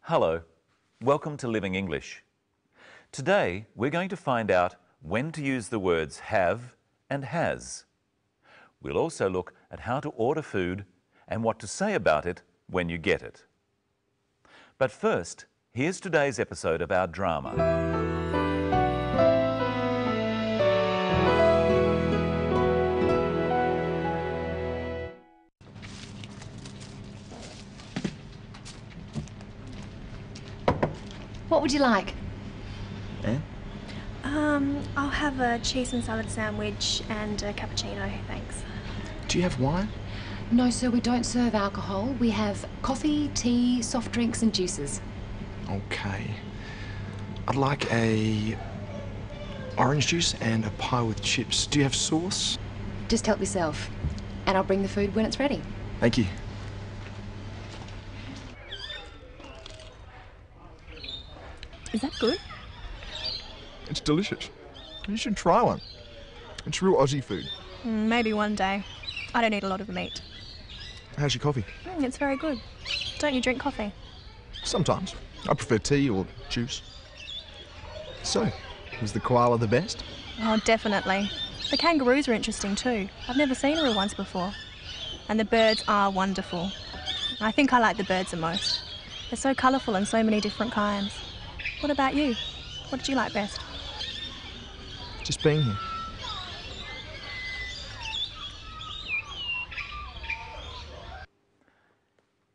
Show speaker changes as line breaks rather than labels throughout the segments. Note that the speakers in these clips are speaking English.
Hello, welcome to Living English. Today we're going to find out when to use the words have and has. We'll also look at how to order food and what to say about it when you get it. But first, here's today's episode of our drama.
What would you like?
Anne?
I'll have a cheese and salad sandwich and a cappuccino, thanks.
Do you have wine?
No, sir, we don't serve alcohol. We have coffee, tea, soft drinks and juices.
Okay. I'd like a orange juice and a pie with chips. Do you have sauce?
Just help yourself. And I'll bring the food when it's ready.
Thank you.
Is that good?
It's delicious. You should try one. It's real Aussie food.
Maybe one day. I don't eat a lot of meat.
How's your coffee?
It's very good. Don't you drink coffee?
Sometimes. I prefer tea or juice. So, was the koala the best?
Oh, definitely. The kangaroos are interesting too. I've never seen a real ones before. And the birds are wonderful. I think I like the birds the most. They're so colourful and so many different kinds. What about you? What did you like best?
Just being here.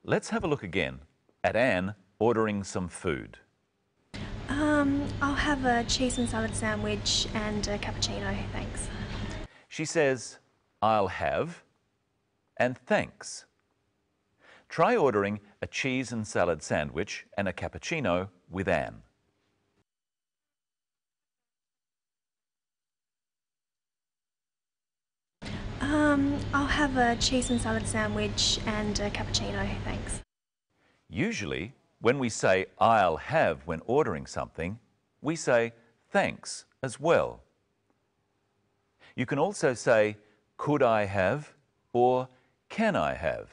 Let's have a look again at Anne ordering some food.
I'll have a cheese and salad sandwich and a cappuccino, thanks.
She says, I'll have and thanks. Try ordering a cheese and salad sandwich and a cappuccino with Anne.
I'll have a cheese and salad sandwich and a cappuccino, thanks.
Usually, when we say I'll have when ordering something, we say thanks as well. You can also say could I have or can I have.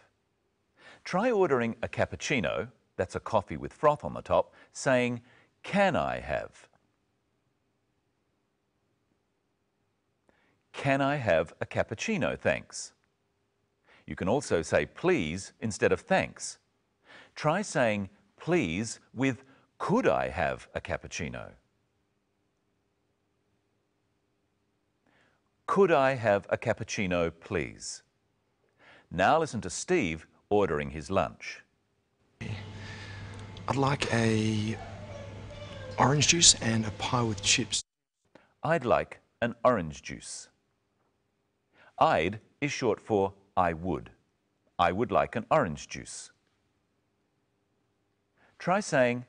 Try ordering a cappuccino, that's a coffee with froth on the top, saying can I have. Can I have a cappuccino, thanks? You can also say please instead of thanks. Try saying please with could I have a cappuccino? Could I have a cappuccino, please? Now listen to Steve ordering his lunch.
I'd like a orange juice and a pie with chips.
I'd like an orange juice. I'd is short for I would. I would like an orange juice. Try saying,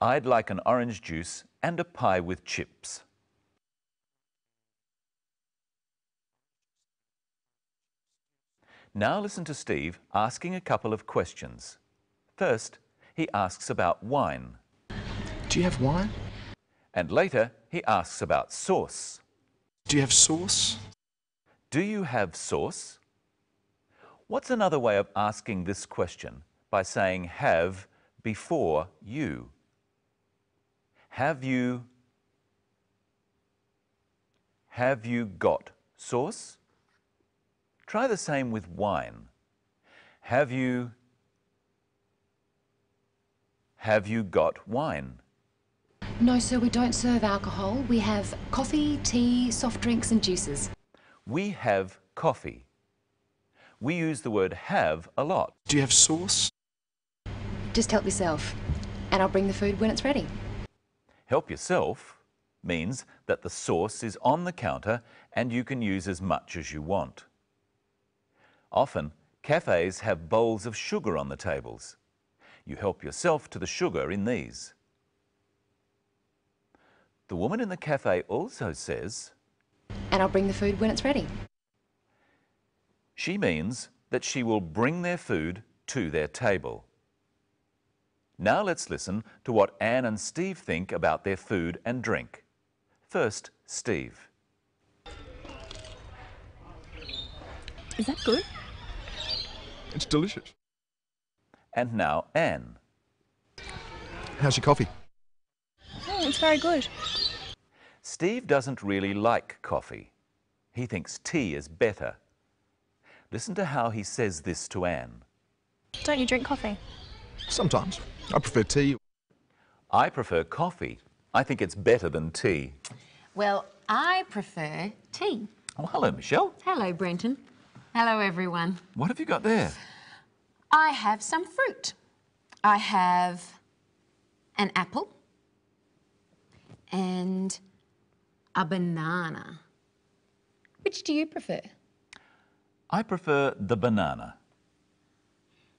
I'd like an orange juice and a pie with chips. Now listen to Steve asking a couple of questions. First, he asks about wine.
Do you have wine?
And later, he asks about sauce.
Do you have sauce?
Do you have sauce? What's another way of asking this question by saying have before you? Have you got sauce? Try the same with wine. Have you got wine?
No, sir, we don't serve alcohol. We have coffee, tea, soft drinks and juices.
We have coffee. We use the word have a lot.
Do you have sauce?
Just help yourself. And I'll bring the food when it's ready.
Help yourself means that the sauce is on the counter and you can use as much as you want. Often, cafes have bowls of sugar on the tables. You help yourself to the sugar in these. The woman in the cafe also says,
And I'll bring the food when it's ready.
She means that she will bring their food to their table. Now let's listen to what Anne and Steve think about their food and drink. First, Steve.
Is that good?
It's delicious.
And now Anne.
How's your coffee?
It's very good.
Steve doesn't really like coffee. He thinks tea is better. Listen to how he says this to Anne.
Don't you drink coffee?
Sometimes. I prefer tea.
I prefer coffee. I think it's better than tea.
Well, I prefer tea.
Oh, hello, Michelle.
Hello, Brenton. Hello, everyone.
What have you got there?
I have some fruit. I have an apple and a banana. Which do you prefer?
I prefer the banana.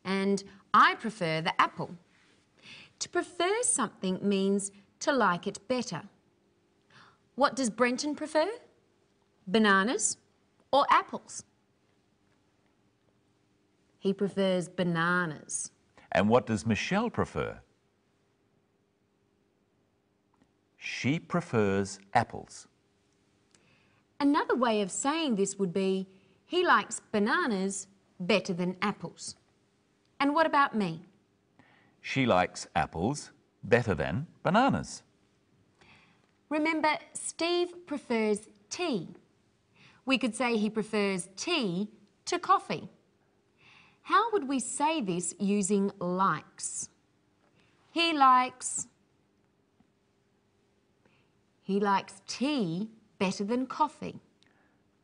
And I prefer the apple. To prefer something means to like it better. What does Brenton prefer? Bananas or apples? He prefers bananas.
And what does Michelle prefer? She prefers apples.
Another way of saying this would be, he likes bananas better than apples. And what about me?
She likes apples better than bananas.
Remember, Steve prefers tea. We could say he prefers tea to coffee. How would we say this using likes? He likes tea better than coffee.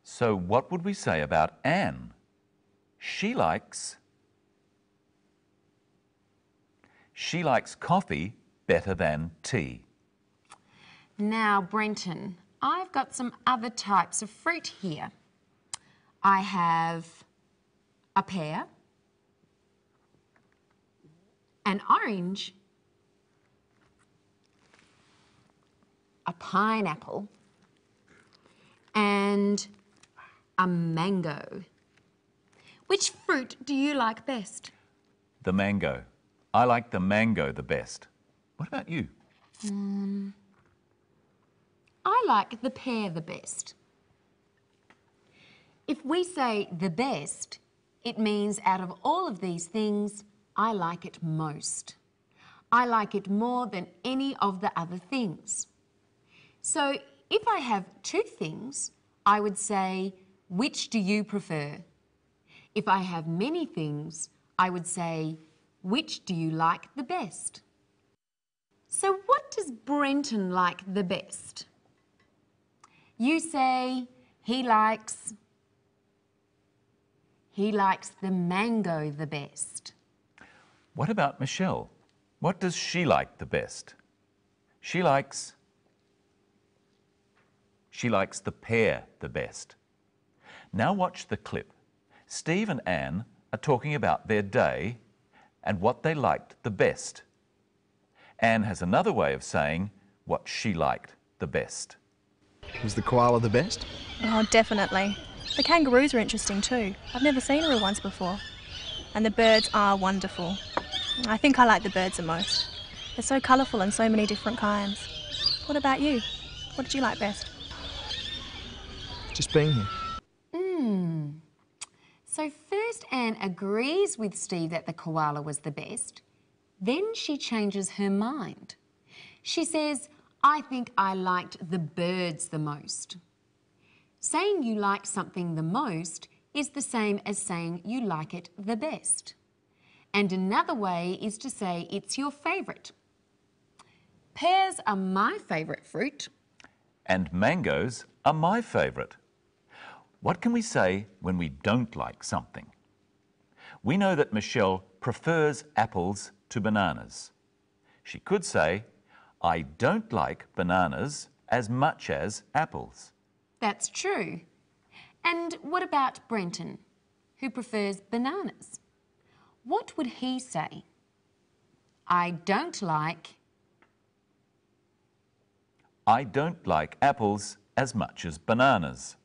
So what would we say about Anne? She likes coffee better than tea.
Now, Brenton, I've got some other types of fruit here. I have a pear, an orange, a pineapple, and a mango. Which fruit do you like best?
The mango. I like the mango the best. What about you?
I like the pear the best. If we say the best, it means out of all of these things, I like it most. I like it more than any of the other things. So if I have two things, I would say, which do you prefer? If I have many things, I would say, which do you like the best? So what does Brenton like the best? You say he likes the mango the best.
What about Michelle? What does she like the best? She likes the pear the best. Now watch the clip. Steve and Anne are talking about their day and what they liked the best. Anne has another way of saying what she liked the best.
Was the koala the best?
Oh, definitely. The kangaroos are interesting too. I've never seen real ones before. And the birds are wonderful. I think I like the birds the most. They're so colourful and so many different kinds. What about you? What did you like best?
Just being here.
So first Anne agrees with Steve that the koala was the best. Then she changes her mind. She says, I think I liked the birds the most. Saying you like something the most is the same as saying you like it the best. And another way is to say it's your favourite. Pears are my favourite fruit.
And mangoes are my favourite. What can we say when we don't like something? We know that Michelle prefers apples to bananas. She could say, I don't like bananas as much as apples.
That's true. And what about Brenton, who prefers bananas? What would he say? I don't like
apples as much as bananas.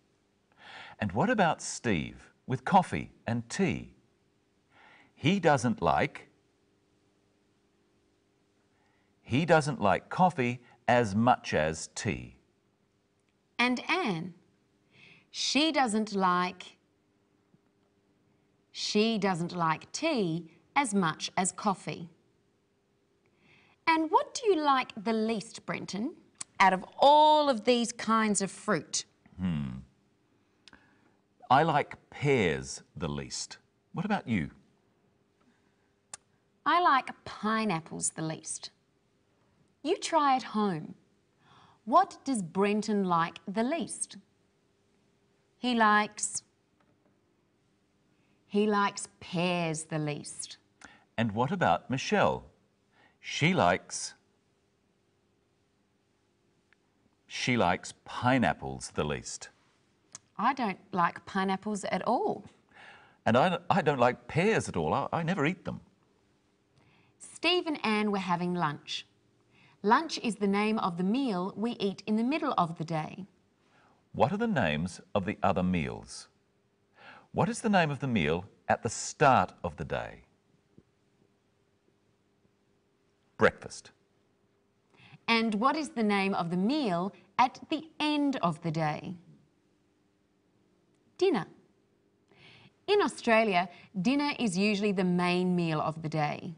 And what about Steve with coffee and tea? He doesn't like coffee as much as tea.
And Anne, she doesn't like tea as much as coffee. And what do you like the least, Brenton, out of all of these kinds of fruit?
I like pears the least. What about you?
I like pineapples the least. You try at home. What does Brenton like the least? He likes pears the least.
And what about Michelle? She likes pineapples the least.
I don't like pineapples at all.
And I don't like pears at all. I never eat them.
Steve and Anne were having lunch. Lunch is the name of the meal we eat in the middle of the day.
What are the names of the other meals? What is the name of the meal at the start of the day? Breakfast.
And what is the name of the meal at the end of the day? Dinner. In Australia, dinner is usually the main meal of the day.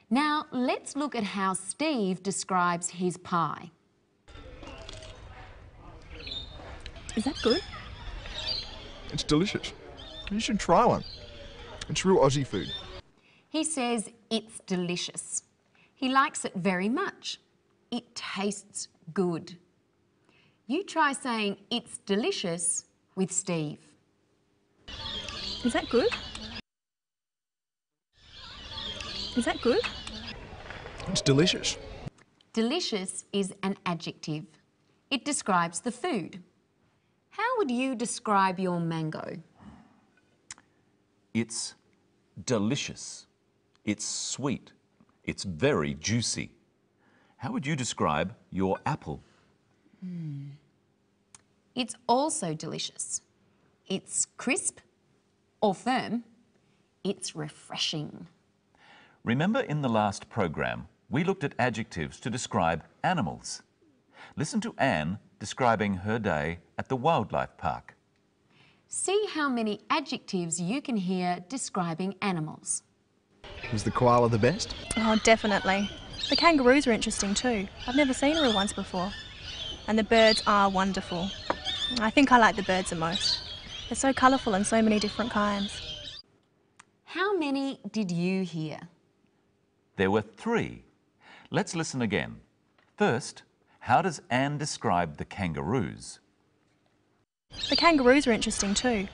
Now, let's look at how Steve describes his pie.
Is that good?
It's delicious. You should try one. It's real Aussie food.
He says it's delicious. He likes it very much. It tastes good. You try saying it's delicious with Steve.
Is that good? Is that good?
It's delicious.
Delicious is an adjective. It describes the food. How would you describe your mango?
It's delicious. It's sweet. It's very juicy. How would you describe your apple?
It's also delicious. It's crisp or firm. It's refreshing.
Remember in the last program, we looked at adjectives to describe animals. Listen to Anne describing her day at the wildlife park.
See how many adjectives you can hear describing animals.
Was the koala the best?
Oh, definitely. The kangaroos are interesting too. I've never seen a real ones before. And the birds are wonderful. I think I like the birds the most. They're so colourful and so many different kinds.
How many did you hear?
There were 3. Let's listen again. First, how does Anne describe the kangaroos?
The kangaroos are interesting too.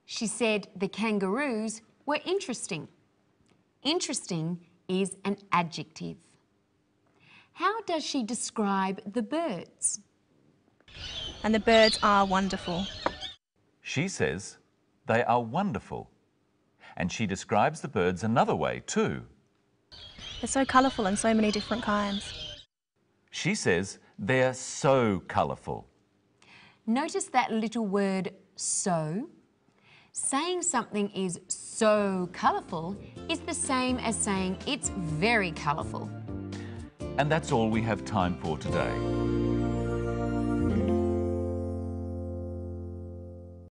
She said the kangaroos were interesting. Interesting is an adjective. How does she describe the birds?
And the birds are wonderful.
She says they are wonderful. And she describes the birds another way too.
They're so colourful and so many different kinds.
She says they're so colourful.
Notice that little word so. Saying something is so colourful is the same as saying it's very colourful.
And that's all we have time for today.